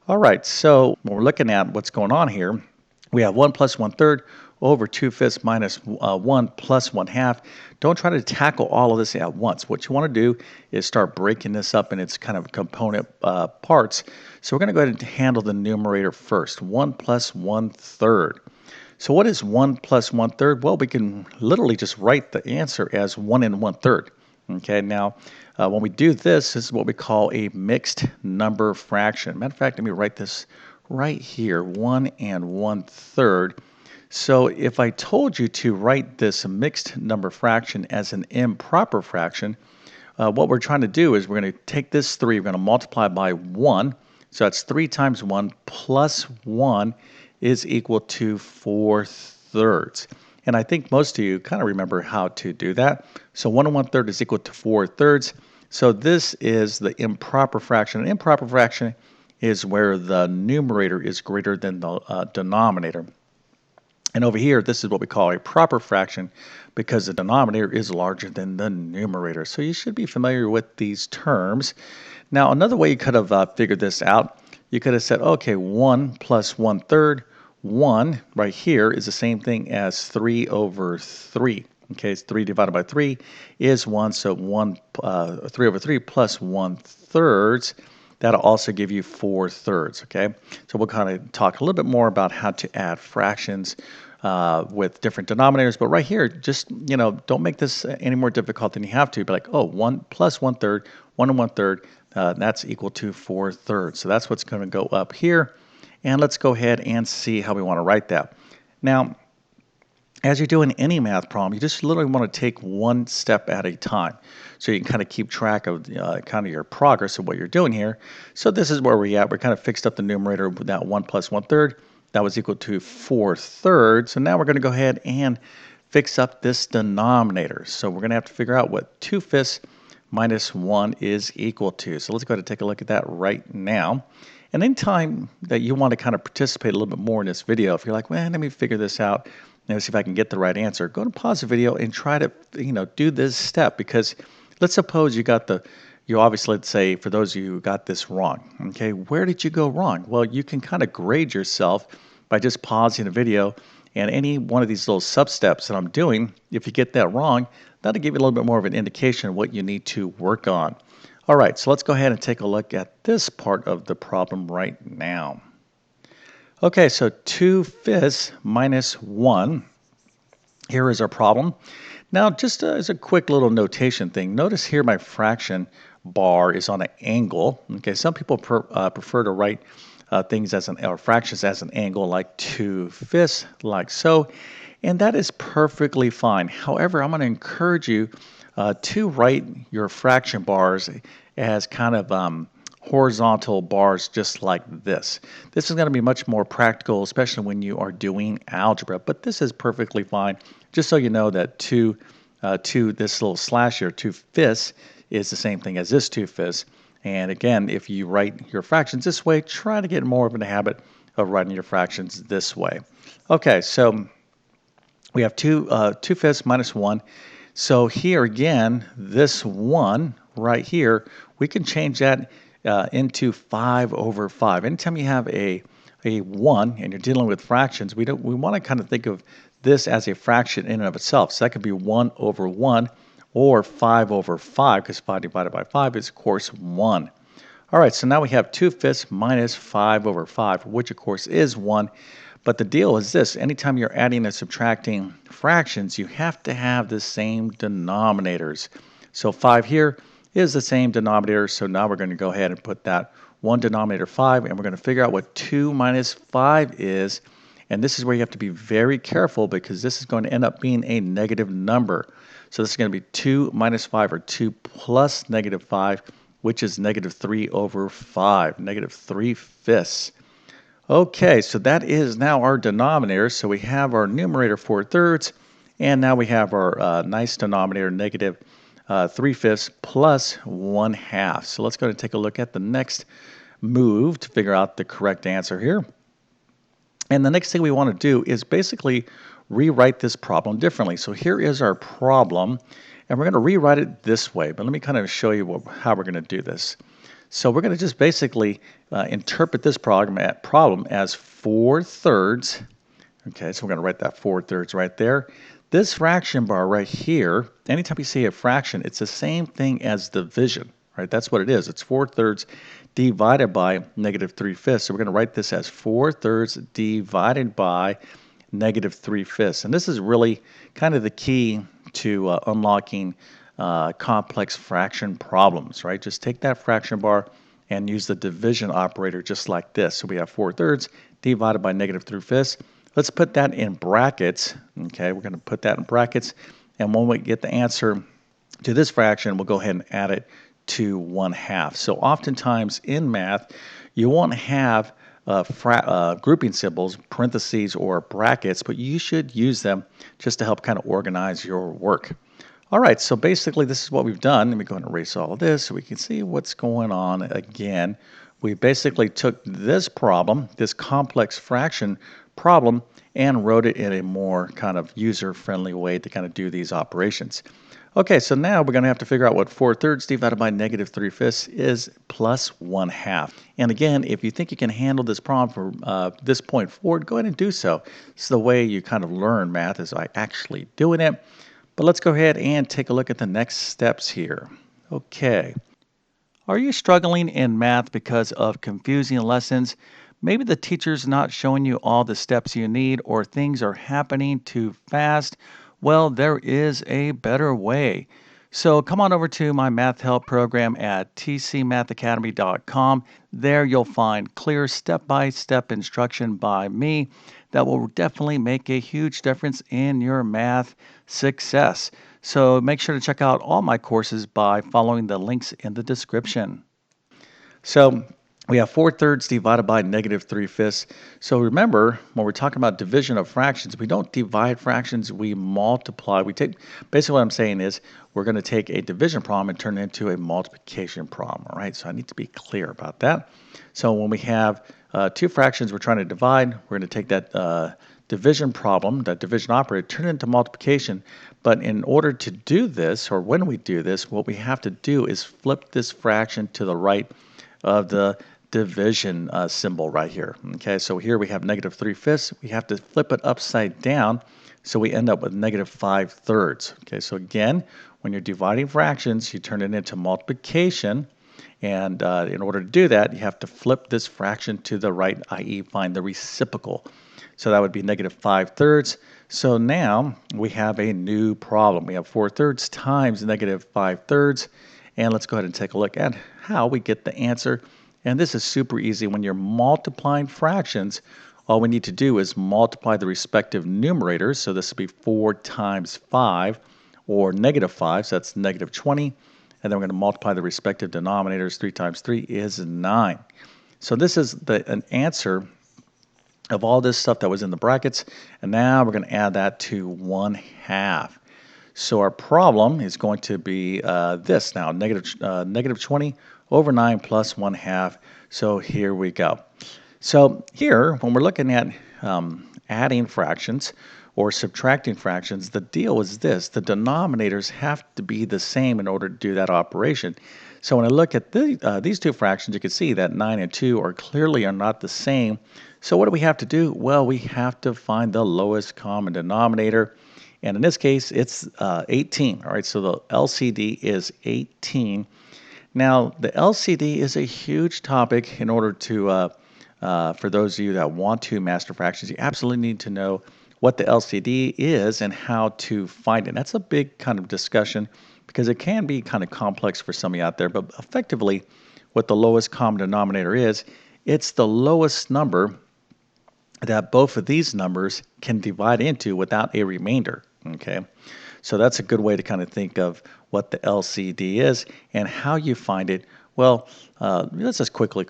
All right, so when we're looking at what's going on here, we have 1 plus 1/3 over 2/5 minus 1 plus 1/2. Don't try to tackle all of this at once. What you want to do is start breaking this up in its kind of component parts. So we're going to go ahead and handle the numerator first. 1 plus 1/3. So what is 1 plus 1/3? Well, we can literally just write the answer as 1 and 1/3. Okay, now when we do this is what we call a mixed number fraction. Matter of fact, let me write this right here, 1 and 1/3. So if I told you to write this mixed number fraction as an improper fraction, what we're trying to do is we're going to take this 3, we're going to multiply by 1. So that's 3 times 1 plus 1 is equal to 4/3. And I think most of you kind of remember how to do that. So 1 and 1/3 is equal to 4/3. So this is the improper fraction. An improper fraction is where the numerator is greater than the denominator. And over here, this is what we call a proper fraction because the denominator is larger than the numerator. So you should be familiar with these terms. Now, another way you could have figured this out, you could have said, okay, 1 plus 1/3. 1 right here is the same thing as 3 over 3. Okay, it's 3 divided by 3 is 1, so 3 over 3 plus 1/3. That'll also give you 4/3, okay? So we'll kind of talk a little bit more about how to add fractions with different denominators. But right here, just, don't make this any more difficult than you have to. Be like, oh, 1 plus 1/3, 1 and 1/3, that's equal to 4/3. So that's what's going to go up here. And let's go ahead and see how we want to write that. Now, as you're doing any math problem, you just literally want to take one step at a time. So you can kind of keep track of kind of your progress of what you're doing here. So this is where we're at. We're kind of fixed up the numerator with that 1 plus 1/3. That was equal to 4/3. So now we're going to go ahead and fix up this denominator. So we're going to have to figure out what 2/5 minus 1 is equal to. So let's go ahead and take a look at that right now. And anytime that you want to kind of participate a little bit more in this video, if you're like, well, let me figure this out, see if I can get the right answer, go to pause the video and try to, do this step. Because let's suppose you obviously, let's say, for those of you who got this wrong, okay, where did you go wrong? Well, you can kind of grade yourself by just pausing the video, and any one of these little sub-steps that I'm doing, if you get that wrong, that'll give you a little bit more of an indication of what you need to work on. All right, so let's go ahead and take a look at this part of the problem right now. Okay, so 2/5 minus 1. Here is our problem. Now, just as a quick little notation thing, notice here my fraction bar is on an angle. Okay, some people prefer to write things or fractions as an angle, like 2/5, like so, and that is perfectly fine. However, I'm going to encourage you to write your fraction bars as kind of horizontal bars just like this. This is going to be much more practical, especially when you are doing algebra, but this is perfectly fine. Just so you know that this little slash here, 2/5, is the same thing as this 2/5. And again, if you write your fractions this way, try to get more of a habit of writing your fractions this way. Okay, so we have 2/5 minus 1. So here again, this 1 right here, we can change that into 5 over 5. Anytime you have a 1 and you're dealing with fractions, we want to kind of think of this as a fraction in and of itself. So that could be 1 over 1 or 5 over 5, because 5 divided by 5 is, of course, 1. All right, so now we have 2/5 minus 5 over 5, which, of course, is 1. But the deal is this: anytime you're adding and subtracting fractions, you have to have the same denominators. So 5 here is the same denominator, so now we're going to go ahead and put that one denominator 5, and we're going to figure out what 2 minus 5 is. And this is where you have to be very careful, because this is going to end up being a negative number. So this is going to be 2 minus 5, or 2 plus negative 5, which is negative 3 over 5, negative 3/5. Okay, so that is now our denominator. So we have our numerator 4/3, and now we have our nice denominator, negative 3/5 plus 1/2. So let's go and take a look at the next move to figure out the correct answer here. And the next thing we want to do is basically rewrite this problem differently. So here is our problem, and we're going to rewrite it this way. But let me kind of show you how we're going to do this. So we're going to just basically interpret this problem as 4/3. Okay, so we're going to write that 4/3 right there. This fraction bar right here, anytime you see a fraction, it's the same thing as division, right? That's what it is. It's 4/3 divided by -3/5. So we're going to write this as 4/3 divided by -3/5. And this is really kind of the key to unlocking complex fraction problems, right? Just take that fraction bar and use the division operator just like this. So we have 4/3 divided by -3/5. Let's put that in brackets. Okay, we're going to put that in brackets. And when we get the answer to this fraction, we'll go ahead and add it to 1/2. So oftentimes in math, you won't have grouping symbols, parentheses, or brackets, but you should use them just to help kind of organize your work. All right, so basically this is what we've done. Let me go ahead and erase all of this so we can see what's going on again. We basically took this problem, this complex fraction problem, and wrote it in a more kind of user-friendly way to kind of do these operations. Okay, so now we're going to have to figure out what 4/3 divided by -3/5 is plus 1/2. And again, if you think you can handle this problem from this point forward, go ahead and do so. It's the way you kind of learn math is by actually doing it. But let's go ahead and take a look at the next steps here. Okay. Are you struggling in math because of confusing lessons? Maybe the teacher's not showing you all the steps you need, or things are happening too fast. Well, there is a better way. So come on over to my math help program at tcmathacademy.com. There you'll find clear step-by-step instruction by me that will definitely make a huge difference in your math success. So make sure to check out all my courses by following the links in the description. So we have 4/3 divided by -3/5. So remember, when we're talking about division of fractions, we don't divide fractions, we multiply. Basically what I'm saying is we're going to take a division problem and turn it into a multiplication problem, all right? So I need to be clear about that. So when we have two fractions we're trying to divide, we're going to take that division problem, that division operator, turn it into multiplication. But in order to do this, or when we do this, what we have to do is flip this fraction to the right of the division symbol right here. Okay, so here we have -3/5. We have to flip it upside down, so we end up with -5/3. Okay, so again, when you're dividing fractions, you turn it into multiplication. And in order to do that, you have to flip this fraction to the right, i.e. find the reciprocal. So that would be -5/3. So now we have a new problem. We have 4/3 times -5/3. And let's go ahead and take a look at how we get the answer. And this is super easy. When you're multiplying fractions, all we need to do is multiply the respective numerators. So this would be 4 times 5, or -5, so that's -20. And then we're going to multiply the respective denominators. 3 times 3 is 9. So this is an answer of all this stuff that was in the brackets. And now we're going to add that to 1/2. So our problem is going to be this now, -20 over 9 plus 1/2. So here we go. So here, when we're looking at adding fractions or subtracting fractions, the deal is this. The denominators have to be the same in order to do that operation. So when I look at these two fractions, you can see that 9 and 2 are not the same. So what do we have to do? Well, we have to find the lowest common denominator. And in this case, it's 18. All right, so the LCD is 18. Now, the LCD is a huge topic in order to, for those of you that want to master fractions, you absolutely need to know what the LCD is and how to find it. That's a big kind of discussion because it can be kind of complex for some of you out there, but effectively what the lowest common denominator is, it's the lowest number that both of these numbers can divide into without a remainder. Okay, so that's a good way to kind of think of what the LCD is and how you find it. Well, let's just quickly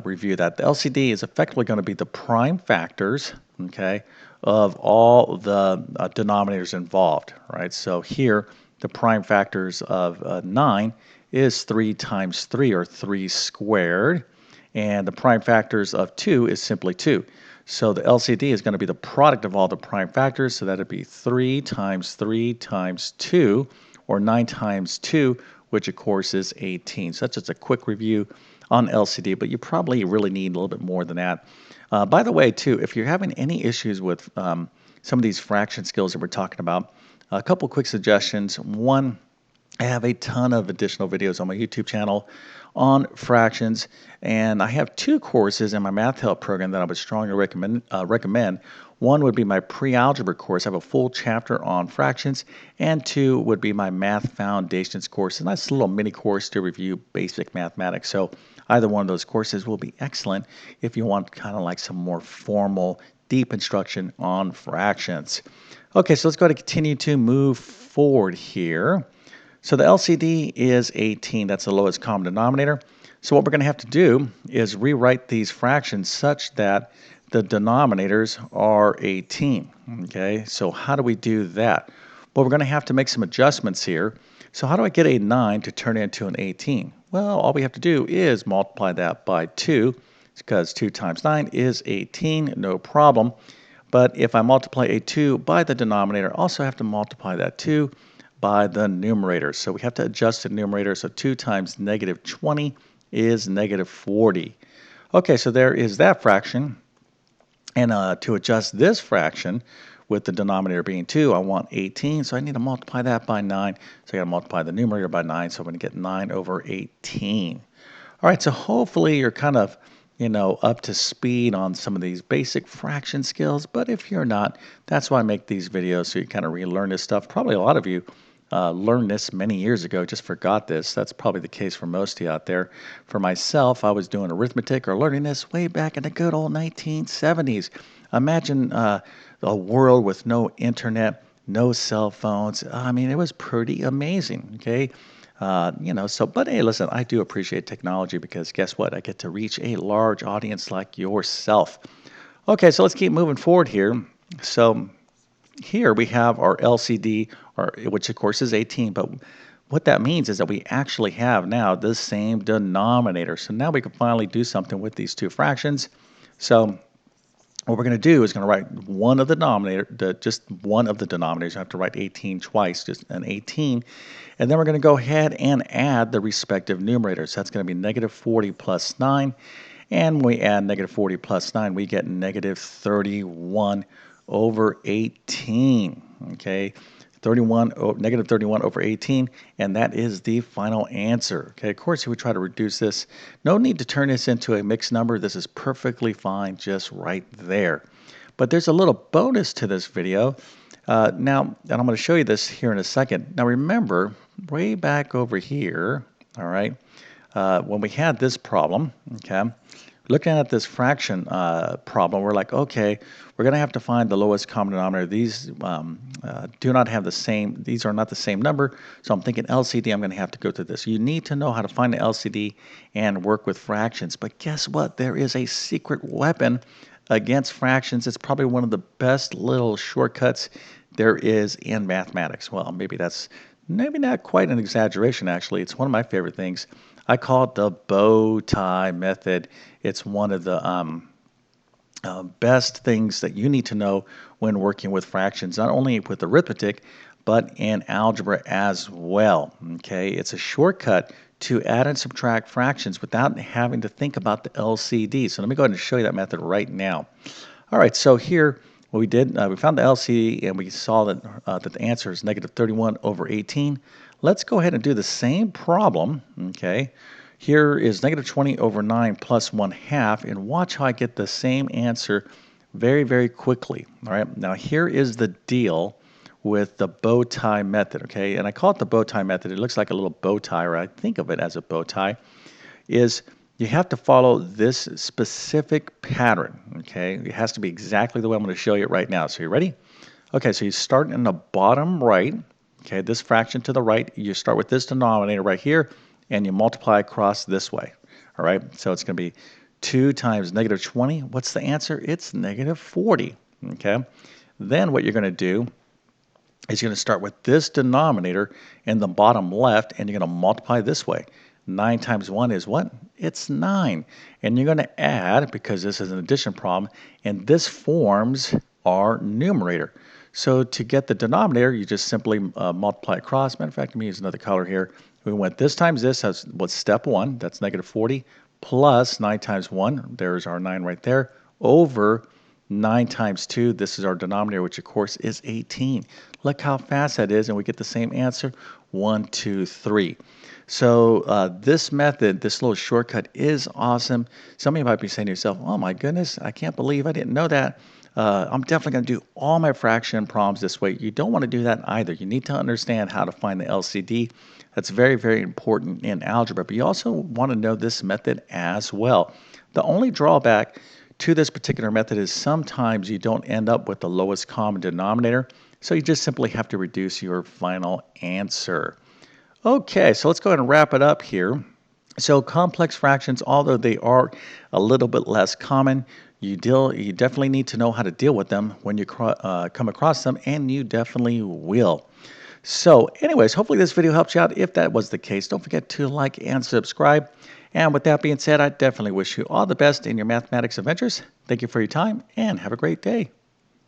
review that. The LCD is effectively going to be the prime factors, okay, of all the denominators involved, right? So here, the prime factors of 9 is 3 times 3, or 3 squared, and the prime factors of 2 is simply 2. So the LCD is going to be the product of all the prime factors, so that would be 3 times 3 times 2, or 9 times 2, which of course is 18. So that's just a quick review on LCD, but you probably really need a little bit more than that. By the way, too, if you're having any issues with some of these fraction skills that we're talking about, a couple quick suggestions. One, I have a ton of additional videos on my YouTube channel on fractions, and I have two courses in my math help program that I would strongly recommend. One would be my pre-algebra course. I have a full chapter on fractions, and two would be my math foundations course. A nice little mini course to review basic mathematics. So either one of those courses will be excellent if you want kind of like some more formal, deep instruction on fractions. Okay, so let's go ahead and continue to move forward here. So the LCD is 18. That's the lowest common denominator. So what we're going to have to do is rewrite these fractions such that the denominators are 18. Okay, so how do we do that? Well, we're going to have to make some adjustments here. So how do I get a 9 to turn into an 18? Well, all we have to do is multiply that by 2, because 2 times 9 is 18, no problem. But if I multiply a 2 by the denominator, I also have to multiply that 2 by the numerator. So we have to adjust the numerator. So 2 times negative 20 is negative 40. Okay, so there is that fraction. And to adjust this fraction with the denominator being 2, I want 18. So I need to multiply that by 9. So I got to multiply the numerator by 9. So I'm going to get 9 over 18. All right, so hopefully you're kind of up to speed on some of these basic fraction skills. But if you're not, that's why I make these videos, so you kind of relearn this stuff. Probably a lot of you learned this many years ago, just forgot this. That's probably the case for most of you out there. For myself, I was doing arithmetic or learning this way back in the good old 1970s. Imagine a world with no internet, no cell phones. I mean, it was pretty amazing, okay? But hey, listen, I do appreciate technology because guess what? I get to reach a large audience like yourself. Okay, so let's keep moving forward here. So here we have our LCD, which of course is 18, but what that means is that we actually have now the same denominator. So now we can finally do something with these two fractions. So what we're going to do is going to write one of the denominator, just one of the denominators. I have to write 18 twice, just an 18. And then we're going to go ahead and add the respective numerators. So that's going to be negative 40 plus 9. And when we add negative 40 plus 9, we get negative 31 over 18. Okay, negative 31 over 18, and that is the final answer. Okay, of course, you would try to reduce this. No need to turn this into a mixed number. This is perfectly fine just right there. But there's a little bonus to this video. Now, and I'm going to show you this here in a second. Now, remember, way back over here, all right, when we had this problem, okay, looking at this fraction problem, we're like, okay, we're going to have to find the lowest common denominator. These do not have the same, these are not the same number. So I'm thinking LCD, I'm going to have to go through this. You need to know how to find the LCD and work with fractions. But guess what? There is a secret weapon against fractions. It's probably one of the best little shortcuts there is in mathematics. Well, maybe that's not quite an exaggeration, actually. It's one of my favorite things. I call it the bow tie method. It's one of the best things that you need to know when working with fractions, not only with arithmetic, but in algebra as well. Okay, it's a shortcut to add and subtract fractions without having to think about the LCD. So let me go ahead and show you that method right now. All right, so here what we did, we found the LCD and we saw that, that the answer is negative 31 over 18. Let's go ahead and do the same problem, okay? Here is negative 20 over 9 plus 1/2, and watch how I get the same answer very, very quickly, all right? Now, here is the deal with the bow tie method, okay? And I call it the bow tie method. It looks like a little bow tie, or I think of it as a bow tie, is you have to follow this specific pattern, okay? It has to be exactly the way I'm going to show you right now. So you ready? Okay, so you start in the bottom right, okay, this fraction to the right. You start with this denominator right here, and you multiply across this way, all right? So it's going to be 2 times negative 20. What's the answer? It's negative 40, okay? Then what you're going to do is you're going to start with this denominator in the bottom left, and you're going to multiply this way. 9 times 1 is what? It's 9. And you're going to add, because this is an addition problem, and this forms our numerator. So to get the denominator, you just simply multiply across. Matter of fact, let me use another color here. We went this times this, that's what's step 1, that's negative 40, plus 9 times 1, there's our 9 right there, over 9 times 2, this is our denominator, which of course is 18. Look how fast that is, and we get the same answer, 1, 2, 3. So this method, this little shortcut is awesome. Some of you might be saying to yourself, oh my goodness, I can't believe I didn't know that. I'm definitely going to do all my fraction problems this way. You don't want to do that either. You need to understand how to find the LCD. That's very, very important in algebra, but you also want to know this method as well. The only drawback to this particular method is sometimes you don't end up with the lowest common denominator, so you just simply have to reduce your final answer. Okay, so let's go ahead and wrap it up here. So complex fractions, although they are a little bit less common, you definitely need to know how to deal with them when you come across them, and you definitely will. So anyways, hopefully this video helps you out. If that was the case, don't forget to like and subscribe. And with that being said, I definitely wish you all the best in your mathematics adventures. Thank you for your time, and have a great day.